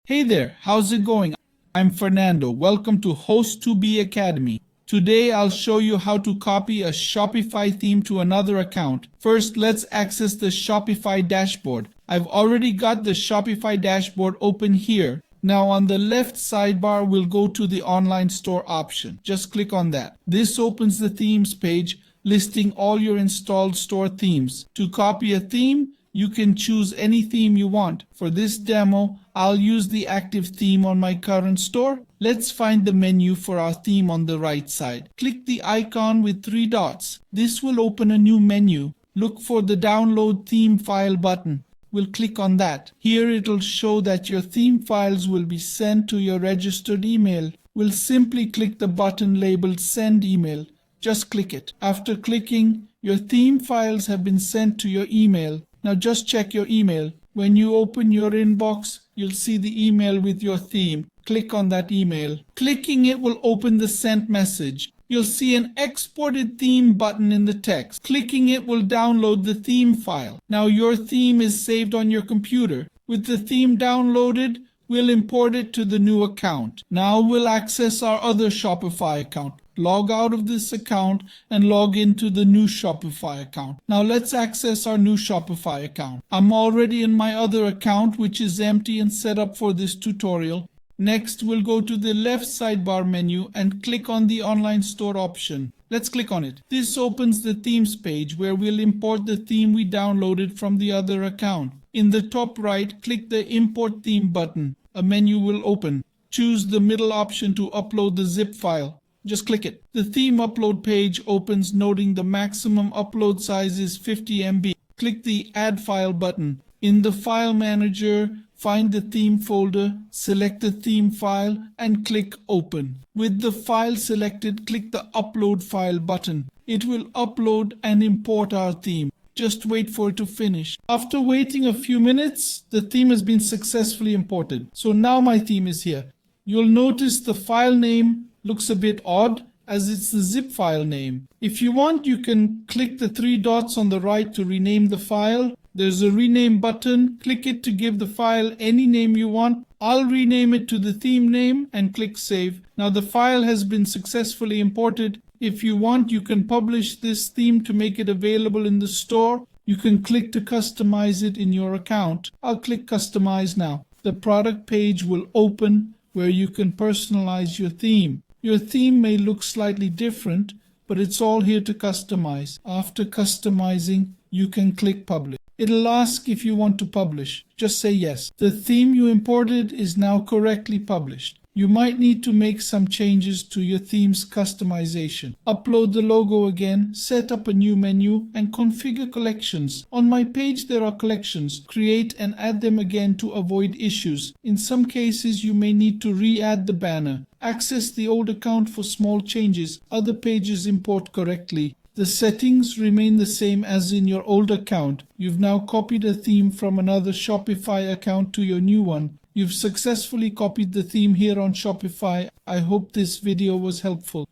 Hey there, how's it going? I'm Fernando. Welcome to Host2B Academy. Today I'll show you how to copy a Shopify theme to another account. First, let's access the Shopify dashboard. I've already got the Shopify dashboard open here. Now on the left sidebar, we'll go to the online store option. Just click on that. This opens the themes page listing all your installed store themes. To copy a theme, you can choose any theme you want. For this demo, I'll use the active theme on my current store. Let's find the menu for our theme on the right side. Click the icon with 3 dots. This will open a new menu. Look for the Download Theme File button. We'll click on that. Here it'll show that your theme files will be sent to your registered email. We'll simply click the button labeled Send Email. Just click it. After clicking, your theme files have been sent to your email. Now just check your email. When you open your inbox, you'll see the email with your theme. Click on that email. Clicking it will open the sent message. You'll see an exported theme button in the text. Clicking it will download the theme file. Now your theme is saved on your computer. With the theme downloaded, we'll import it to the new account. Now we'll access our other Shopify account. Log out of this account and log into the new Shopify account. Now let's access our new Shopify account. I'm already in my other account, which is empty and set up for this tutorial. Next, we'll go to the left sidebar menu and click on the online store option. Let's click on it. This opens the themes page where we'll import the theme we downloaded from the other account. In the top right, click the Import Theme button. A menu will open. Choose the middle option to upload the zip file. Just click it. The theme upload page opens, noting the maximum upload size is 50 MB. Click the Add File button. In the File Manager, find the theme folder, select the theme file, and click Open. With the file selected, click the Upload File button. It will upload and import our theme. Just wait for it to finish. After waiting a few minutes, the theme has been successfully imported. So now my theme is here. You'll notice the file name looks a bit odd as it's the zip file name. If you want, you can click the 3 dots on the right to rename the file. There's a rename button. Click it to give the file any name you want. I'll rename it to the theme name and click Save. Now the file has been successfully imported. If you want, you can publish this theme to make it available in the store. You can click to customize it in your account. I'll click Customize now. The product page will open where you can personalize your theme. Your theme may look slightly different, but it's all here to customize. After customizing, you can click Publish. It'll ask if you want to publish. Just say yes. The theme you imported is now correctly published. You might need to make some changes to your theme's customization. Upload the logo again, set up a new menu, and configure collections. On my page there are collections. Create and add them again to avoid issues. In some cases you may need to re-add the banner. Access the old account for small changes. Other pages import correctly. The settings remain the same as in your old account. You've now copied a theme from another Shopify account to your new one. You've successfully copied the theme here on Shopify. I hope this video was helpful.